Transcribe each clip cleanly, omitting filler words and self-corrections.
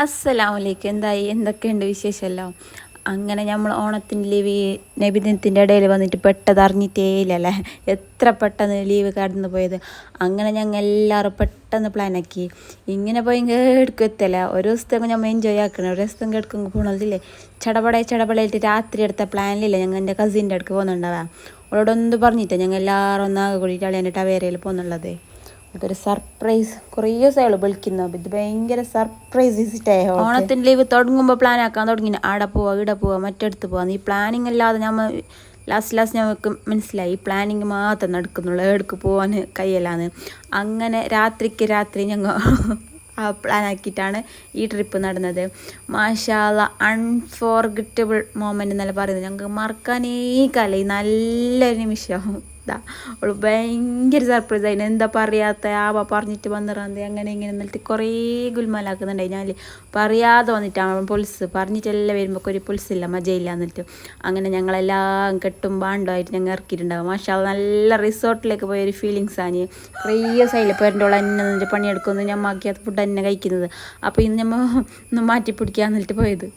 അസ്സലാമലൈക്കും. എന്തായി, എന്തൊക്കെയുണ്ട് വിശേഷമല്ലോ? അങ്ങനെ നമ്മൾ ഓണത്തിൻ്റെ ലീവ് ഈ നബിദിനത്തിൻ്റെ ഇടയിൽ വന്നിട്ട് പെട്ടത് അറിഞ്ഞിട്ടേ ഇല്ലല്ലേ, എത്ര പെട്ടെന്ന് ലീവ് കടന്നു പോയത്. അങ്ങനെ ഞങ്ങൾ എല്ലാവരും പെട്ടെന്ന് പ്ലാനാക്കി ഇങ്ങനെ പോയി എടുക്കും എത്തല്ല. ഒരു ദിവസത്തേക്ക് നമ്മൾ എൻജോയ് ആക്കണം, ഒരു ദിവസത്തേക്ക് എടുക്കുമ്പോൾ പോകണതില്ലേ. ചടപടയായിട്ട് രാത്രി എടുത്ത പ്ലാനിലില്ല. ഞങ്ങൾ എൻ്റെ കസിൻ്റെ അടുക്ക് പോകുന്നുണ്ടാവാ. അവളോടൊന്ന് പറഞ്ഞിട്ട് ഞങ്ങൾ എല്ലാവരും ഒന്നാകെ കൂടിയിട്ട് അളിയൻ്റെ ടവേരയിൽ പോകുന്നുള്ളത്. അതൊരു സർപ്രൈസ്. കുറേ ദിവസമായുള്ളൂ വിളിക്കുന്നു. ഇത് ഭയങ്കര സർപ്രൈസ് വിസിറ്റായി. ഓണത്തിൻ്റെ ലീവ് തുടങ്ങുമ്പോൾ പ്ലാൻ ആക്കാൻ തുടങ്ങി. ആടെ പോവാ, ഇവിടെ പോവാ, മറ്റടുത്ത് പോവാന്ന്. ഈ പ്ലാനിങ് അല്ലാതെ നമ്മൾ ലാസ്റ്റ് ഞങ്ങൾക്ക് മനസ്സിലായി ഈ പ്ലാനിങ് മാത്രം നടക്കുന്നുള്ളൂ, എവിടേക്ക് പോകാൻ കയ്യല്ലാന്ന്. അങ്ങനെ രാത്രി ഞങ്ങൾ ആ പ്ലാൻ ആക്കിയിട്ടാണ് ഈ ട്രിപ്പ് നടന്നത്. മാഷാ അല്ലാഹ്, അൺഫോർഗറ്റബിൾ മൊമെൻ്റ് എന്നല്ല പറയുന്നത്. ഞങ്ങൾക്ക് മറക്കാനേ കല നല്ലൊരു നിമിഷം. അവൾ ഭയങ്കര സർപ്രൈസ് ആയിരുന്നു. എന്താ പറയാത്ത പറഞ്ഞിട്ട് വന്നിറാന്തി അങ്ങനെ ഇങ്ങനെ എന്നിട്ട് കുറേ ഗുൽമാലാക്കുന്നുണ്ടായി. ഞാൻ പറയാതെ വന്നിട്ടാണ് പൊളിസ് പറഞ്ഞിട്ടെല്ലാം വരുമ്പോൾ ഒരു പൊളിസില്ല, മജയില്ല എന്നിട്ട്. അങ്ങനെ ഞങ്ങളെല്ലാം കെട്ടും ബാണ്ടുമായിട്ട് ഞങ്ങൾ ഇറക്കിയിട്ടുണ്ടാകും. മാഷാ അല്ലാഹ്, നല്ല റിസോർട്ടിലേക്ക് പോയൊരു ഫീലിങ്സാണ്. കുറേ സൈഡിൽ പേരൻ്റെ എന്നെ നിന്നിട്ട് പണിയെടുക്കുന്നത്, ഞാൻ ആക്കിയത് ഫുഡ് തന്നെ കഴിക്കുന്നത്. അപ്പോൾ ഇന്ന് നമ്മൾ ഒന്ന് മാറ്റി പിടിക്കാൻ എന്നിട്ട് പോയത്.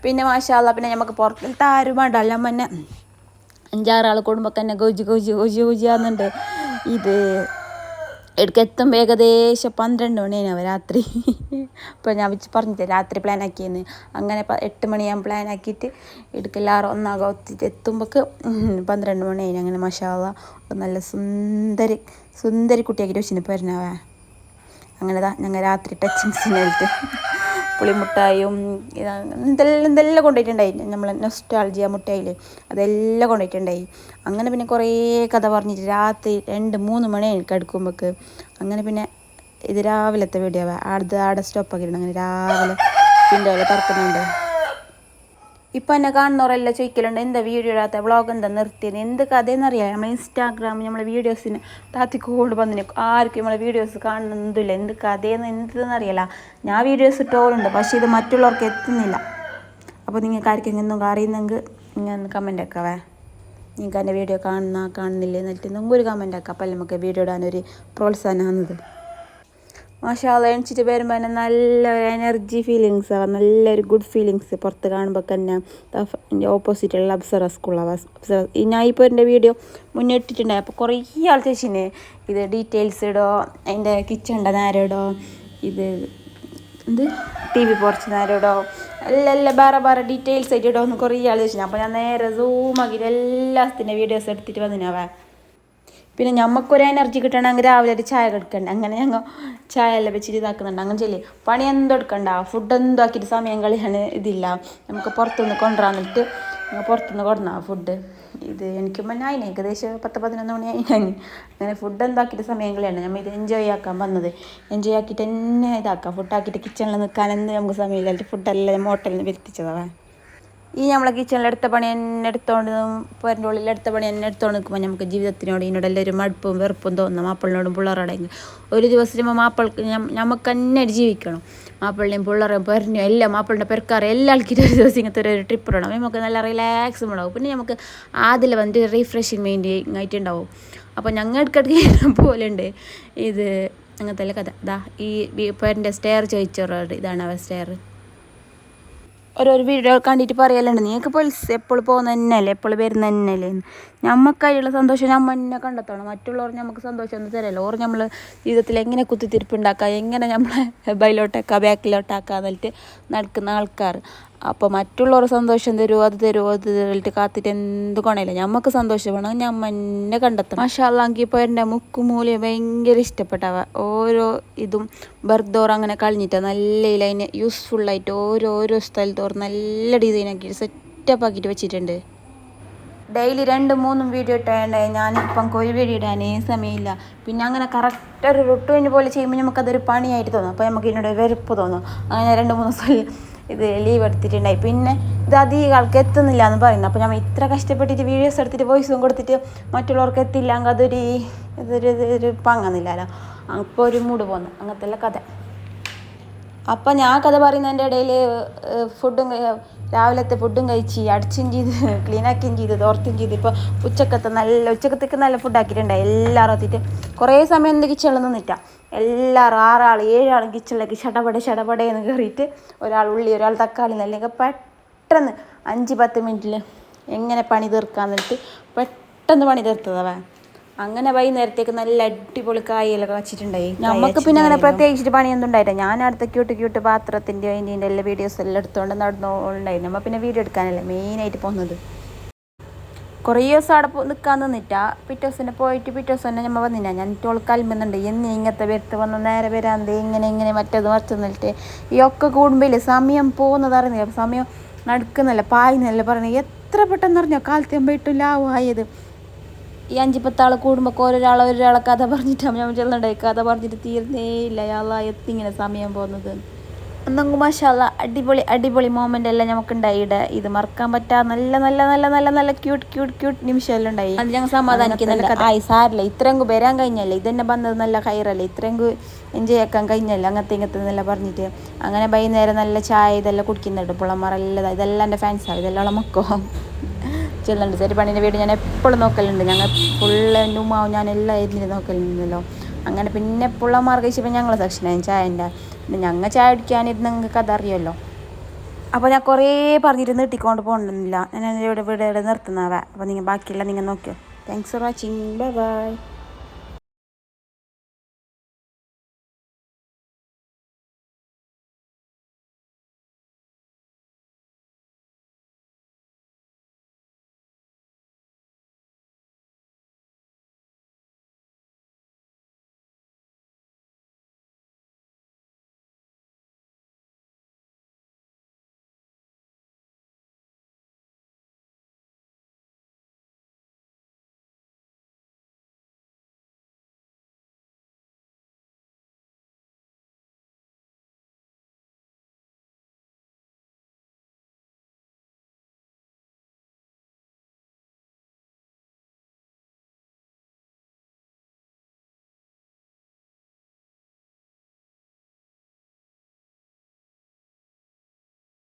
പിന്നെ മാഷാ അല്ലാഹ്, പിന്നെ നമുക്ക് പുറത്തിലത്തെ ആരും വേണ്ടല്ല, നമ്മന്നെ 5-6 ആൾ കൂടുമ്പോൾ തന്നെ ഗോജിയാകുന്നുണ്ട്. ഇത് എടുക്കെത്തുമ്പോൾ ഏകദേശം 12 മണിയാവും രാത്രി. ഇപ്പോൾ ഞാൻ പറഞ്ഞിട്ട് രാത്രി പ്ലാൻ ആക്കിയെന്ന്. അങ്ങനെ 8 മണിയാകുമ്പോൾ പ്ലാൻ ആക്കിയിട്ട് എടുക്കെല്ലാവരും ഒന്നാകെ ഒത്തിട്ട് എത്തുമ്പോൾ 12 മണിയായി. അങ്ങനെ മാഷാ അല്ലാഹ് നല്ല സുന്ദരി കുട്ടിയാക്കിയിട്ട് വെച്ചിന് പോരുന്നാവേ. അങ്ങനെതാ ഞങ്ങൾ രാത്രി ടച്ചിങ്സിനായിട്ട് പുളിമുട്ടായും എന്തെല്ലാം കൊണ്ടുപോയിട്ടുണ്ടായി. നമ്മൾ നൊസ്റ്റാൾജിയ മുട്ടായില്ലേ, അതെല്ലാം കൊണ്ടുപോയിട്ടുണ്ടായി. അങ്ങനെ പിന്നെ കുറേ കഥ പറഞ്ഞിട്ട് രാത്രി 2-3 മണിയായി കിടക്കുമ്പോൾക്ക്. അങ്ങനെ പിന്നെ ഇത് രാവിലത്തെ വീഡിയോ ആടെ സ്റ്റോപ്പാക്കിയിട്ടുണ്ട്. അങ്ങനെ രാവിലെ പിന്നെ തുറക്കുന്നുണ്ട്. ഇപ്പം എന്നെ കാണുന്നവരെല്ലാം ചോദിക്കലുണ്ട്, എന്താ വീഡിയോ ഇടാത്ത, വ്ളോഗ് എന്താ നിർത്തിയത്, എന്ത് കഥയെന്നറിയാം. നമ്മൾ ഇൻസ്റ്റാഗ്രാമിൽ നമ്മളെ വീഡിയോസിന് താത്തിക്കൊണ്ട് വന്നിന് ആർക്കും നമ്മളെ വീഡിയോസ് കാണുന്നൊന്നുമില്ല. എന്ത് കഥയെന്ന് എന്തെന്നറിയില്ല. ഞാൻ വീഡിയോസ് ഇട്ടോളുണ്ട്, പക്ഷേ ഇത് മറ്റുള്ളവർക്ക് എത്തുന്നില്ല. അപ്പോൾ നിങ്ങൾക്ക് ആർക്കെങ്കിലും എന്തെങ്കിലും അറിയുന്നെങ്കിൽ നിങ്ങൾ ഒന്ന് കമൻ്റ് ആക്കാവേ. നിങ്ങൾക്ക് എൻ്റെ വീഡിയോ കാണുന്നില്ല എന്നിട്ട് എന്തെങ്കിലും ഒരു കമൻ്റ് ആക്കാം. അപ്പം നമുക്ക് വീഡിയോ ഇടാനൊരു പ്രോത്സാഹനമാകുന്നത്. മാഷാ അല്ലാഹ്, എണിച്ചിട്ട് വരുമ്പോൾ തന്നെ നല്ലൊരു എനർജി ഫീലിങ്സ് ആവാം, നല്ലൊരു ഗുഡ് ഫീലിങ്സ്. പുറത്ത് കാണുമ്പോൾ തന്നെ എൻ്റെ ഓപ്പോസിറ്റുള്ള അപ്സറ സ്കൂളാണ്. ഞാൻ ഇപ്പോൾ എൻ്റെ വീഡിയോ മുന്നേ ഇട്ടിട്ടുണ്ടായി. അപ്പോൾ കുറേ ആൾ ചോദിച്ചിന് ഇത് ഡീറ്റെയിൽസ് ഇടോ, അതിൻ്റെ കിച്ചണിൻ്റെ നേരം ഇടോ, ഇത് TV കുറച്ച് നേരം ഇടോ, എല്ലാം വേറെ ഡീറ്റെയിൽസ് ആയിട്ട് ഇടോ എന്ന് കുറേ ആൾ ചോദിച്ചിന്. അപ്പോൾ ഞാൻ നേരെ സൂമാക്കിയിട്ട് എല്ലാത്തിൻ്റെ വീഡിയോസ് എടുത്തിട്ട് വന്നിനാവേ. പിന്നെ നമുക്കൊരു എനർജി കിട്ടണമെങ്കിൽ രാവിലെ ഒരു ചായ എടുക്കണ്ട. അങ്ങനെ ഞങ്ങൾ ചായ എല്ലാം വെച്ചിട്ട് ഇതാക്കുന്നുണ്ട്. അങ്ങനെ ചെയ്യേ, പണി എന്തോ എടുക്കണ്ട, ഫുഡ് എന്തോ ആക്കിയിട്ട് സമയം കളിയാണ് ഇതില്ല. നമുക്ക് പുറത്തുനിന്ന് കൊണ്ടുവരാന്നിട്ട് പുറത്തുനിന്ന് കൊടുന്ന ഫുഡ്. ഇത് എനിക്ക് മുന്നേ ഏകദേശം 10-11 മണി ആയിനാണ്. അങ്ങനെ ഫുഡ് എന്താക്കിയിട്ട് സമയം കളിയാണ്. നമ്മൾ ഇത് എൻജോയ് ആക്കാൻ വന്നത്. എൻജോയ് ആക്കിയിട്ട് തന്നെ ഇതാക്കാം. ഫുഡാക്കിയിട്ട് കിച്ചണിൽ നിൽക്കാനെന്ന് നമുക്ക് സമയമില്ല. ഫുഡെല്ലാം ഹോട്ടലിൽ നിന്ന് വരുത്തിച്ചതാണ്. ഈ നമ്മളെ കിച്ചണിൽ എടുത്ത പണി എന്നെ എടുത്തോണ്ട് പോരൻ്റെ ഉള്ളിൽ എടുത്ത പണി എന്നെ എടുത്തോണ്ട് നിൽക്കുമ്പോൾ നമുക്ക് ജീവിതത്തിനോട് ഇതിനോടെല്ലാം ഒരു മടുപ്പും വെറുപ്പും തോന്നും. മാപ്പിളിനോടും പിള്ളേരോടെങ്കിൽ ഒരു ദിവസം മാപ്പിൾക്ക് നമുക്ക് തന്നെ ജീവിക്കണം. മാപ്പിളിനെയും പിള്ളേരെയും പെരഞ്ഞു എല്ലാം മാപ്പിളിൻ്റെ പെരക്കാരെ എല്ലാ ആൾക്കാരും ഒരു ദിവസം ഇങ്ങനത്തെ ഒരു ട്രിപ്പ് ഇടണം. നമുക്ക് നല്ല റിലാക്സും ഉണ്ടാവും. പിന്നെ നമുക്ക് ആദ്യം വന്നിട്ട് റീഫ്രഷിങ് മൈൻഡ് ആയിട്ടുണ്ടാവും. അപ്പോൾ ഞങ്ങൾ ഇടയ്ക്കിടയ്ക്ക് പോലെ ഉണ്ട് ഇത് അങ്ങനത്തെ കഥ. ഈ പെരൻ്റെ സ്റ്റെയർ ചോദിച്ചോട്, ഇതാണ് അവ സ്റ്റെയർ. ഓരോ വീഡിയോ കണ്ടിട്ട് പറയലുണ്ട്, നീക്ക് പൊളിസ് എപ്പോഴും പോകുന്ന തന്നെയല്ലേ, എപ്പോഴും വരുന്ന തന്നെയല്ലേ. നമുക്കതിലുള്ള സന്തോഷം നമ്മൾ തന്നെ കണ്ടെത്തണം. മറ്റുള്ളവർ നമുക്ക് സന്തോഷം ഒന്നും തരല്ലോ. ഓർ നമ്മൾ ജീവിതത്തിൽ എങ്ങനെ കുത്തിത്തിരിപ്പുണ്ടാക്കുക, എങ്ങനെ നമ്മളെ ബൈലോട്ടാക്കുക, ബാക്കിലോട്ടാക്കുക എന്നിട്ട് നടക്കുന്ന ആൾക്കാർ. അപ്പോൾ മറ്റുള്ളവർ സന്തോഷം തരുമോ അത് തരുമോ കാത്തിട്ട് എന്ത് കൊണയില്ല. നമുക്ക് സന്തോഷം വേണം, നമ്മൾ തന്നെ കണ്ടെത്തണം. മാഷാ അല്ലാഹ്, എനിക്കിപ്പോൾ എൻ്റെ മുക്കുമൂലയും ഭയങ്കര ഇഷ്ടപ്പെട്ടവ. ഓരോ ഇതും ബർദോർ അങ്ങനെ കളിഞ്ഞിട്ട് നല്ല അതിനെ യൂസ്ഫുള്ളായിട്ട് ഓരോ സ്ഥലത്തോറും നല്ല ഡിസൈനാക്കിയിട്ട് സെറ്റപ്പ് ആക്കിയിട്ട് വെച്ചിട്ടുണ്ട്. ഡെയിലി 2-3 വീഡിയോ ഇട്ടാണ്ടേ. ഞാനിപ്പം ഒരു വീഡിയോ ഇടാനേ സമയമില്ല. പിന്നെ അങ്ങനെ കറക്റ്റ് ഒരു റുട്ടീന് പോലെ ചെയ്യുമ്പോൾ നമുക്കതൊരു പണിയായിട്ട് തോന്നും. അപ്പോൾ നമുക്ക് ഇതിനോട് വെറുപ്പ് തോന്നും. അങ്ങനെ 2-3 ദിവസം ഇത് ലീവ് എടുത്തിട്ടുണ്ടായി. പിന്നെ ഇത് അധികം ആൾക്ക് എത്തുന്നില്ല എന്ന് പറയുന്നത്. അപ്പോൾ നമ്മൾ ഇത്ര കഷ്ടപ്പെട്ടിട്ട് വീഡിയോസ് എടുത്തിട്ട് വോയിസും കൊടുത്തിട്ട് മറ്റുള്ളവർക്ക് എത്തില്ലെങ്കിൽ അതൊരു പങ്ങുന്നില്ലല്ലോ. അപ്പോൾ ഒരു മൂഡ് പോകുന്നു. അങ്ങനത്തെ കഥ. അപ്പം ഞാൻ കഥ പറയുന്നതിൻ്റെ ഇടയിൽ ഫുഡും രാവിലത്തെ ഫുഡും കഴിച്ച് അടിച്ചും ചെയ്ത് ക്ലീനാക്കുകയും ചെയ്ത് തോർത്തും ചെയ്ത് ഇപ്പോൾ ഉച്ചക്കത്തേക്ക് നല്ല ഫുഡാക്കിയിട്ടുണ്ടായി. എല്ലാവരും എത്തിയിട്ട് കുറേ സമയം എന്ത് കിച്ചണിൽ നിന്നിട്ടാ എല്ലാവരും 6 ആൾ 7 ആളും കിച്ചണിലേക്ക് ഷടപടയെന്ന് കയറിയിട്ട് ഒരാൾ ഉള്ളി ഒരാൾ തക്കാളി എന്നല്ലെങ്കിൽ പെട്ടെന്ന് 5-10 മിനിറ്റിൽ എങ്ങനെ പണി തീർക്കാന്നിട്ട് പെട്ടെന്ന് പണി തീർത്തതവ. അങ്ങനെ വൈകുന്നേരത്തേക്ക് നല്ല അടിപൊളി കായലൊക്കെ വെച്ചിട്ടുണ്ടായി. നമുക്ക് പിന്നെ അങ്ങനെ പ്രത്യേകിച്ചിട്ട് പണിയൊന്നും ഉണ്ടായില്ല. ഞാൻ അടുത്ത ക്യൂട്ട് പാത്രത്തിൻ്റെ അതിൻ്റെ എല്ലാ വീഡിയോസ് എല്ലാം എടുത്തുകൊണ്ട് നടന്നുണ്ടായി. നമ്മൾ പിന്നെ വീഡിയോ എടുക്കാനല്ലേ മെയിനായിട്ട് പോകുന്നത്. കുറേ ദിവസം അവിടെ നിൽക്കാൻ നിന്നിട്ടാ പിറ്റേ ദിവസം പോയിട്ട് പിറ്റേ ദിവസം തന്നെ നമ്മൾ വന്നില്ല. ഞാൻ ഇട്ടോൾ കൽമ്പുന്നുണ്ട് എന്ന് ഇങ്ങനത്തെ വരുത്ത് വന്ന് നേരെ വരാന്ത് ഇങ്ങനെ മറ്റേത് മറിച്ചെന്നിട്ട് ഈ ഒക്കെ കൂടുമ്പോൾ സമയം പോകുന്നത് അറിയുന്നില്ല. സമയം നടക്കുന്നില്ല പായുന്നല്ല പറയുന്നത്. എത്ര പെട്ടെന്ന് അറിഞ്ഞോ കാലത്ത് ആകുമ്പോഴേട്ടും ലാവായത്. ഈ 5-10 ആൾ കൂടുമ്പോൾ ഒരാളെ കഥ പറഞ്ഞിട്ടാണ് ഞാൻ ചെല്ലുണ്ടായി. കഥ പറഞ്ഞിട്ട് തീർന്നേ ഇല്ല. യാളാ എത്തിങ്ങനെ സമയം പോകുന്നത്. ഒന്നെങ്കിൽ മാഷാല്ലാ അടിപൊളി മൊമെൻ്റ് എല്ലാം നമുക്ക് ഉണ്ടായിടെ. ഇത് മറക്കാൻ പറ്റാ നല്ല ക്യൂട്ട് നിമിഷമെല്ലാം ഉണ്ടായി. അത് ഞങ്ങൾ സമാധാനിക്കുന്നുണ്ട്. സാരില്ല ഇത്രയും വരാൻ കഴിഞ്ഞല്ലേ, ഇതന്നെ വന്നത് നല്ല കയറല്ലേ, ഇത്രയും എൻജോയ് ആക്കാൻ കഴിഞ്ഞല്ലേ, ഇങ്ങനത്തെ എന്നെല്ലാം പറഞ്ഞിട്ട് അങ്ങനെ വൈകുന്നേരം നല്ല ചായ ഇതെല്ലാം കുടിക്കുന്നുണ്ട്. പിള്ളമാരെല്ലാം ഇതെല്ലാം എൻ്റെ ഫാൻസാണ്. ഇതെല്ലാം ഉള്ള മക്കോ ചെല്ലുന്നുണ്ട്. ശരി പണീൻ്റെ വീട് ഞാൻ എപ്പോഴും നോക്കലുണ്ട്. ഞങ്ങൾ ഫുള്ള് എൻ്റെ ഉമ്മാവും ഞാൻ എല്ലാം ഇരുന്നിട്ട് നോക്കലുണ്ടല്ലോ. അങ്ങനെ പിന്നെ പിള്ളമാർ കഴിച്ചപ്പോൾ ഞങ്ങൾ സെക്ഷനായി ചായൻ്റെ. ഞങ്ങൾ ചായ കുടിക്കാനിരുന്ന് നിങ്ങൾക്ക് അതറിയുമല്ലോ. അപ്പോൾ ഞാൻ കുറേ പറഞ്ഞിട്ട് നീട്ടിക്കൊണ്ട് പോകണമെന്നില്ല. ഞാൻ ഇവിടെ നിർത്തുന്നവ. അപ്പോൾ നിങ്ങൾ ബാക്കിയെല്ലാം നിങ്ങൾ നോക്കിയോ. Thanks for watching. ബൈ.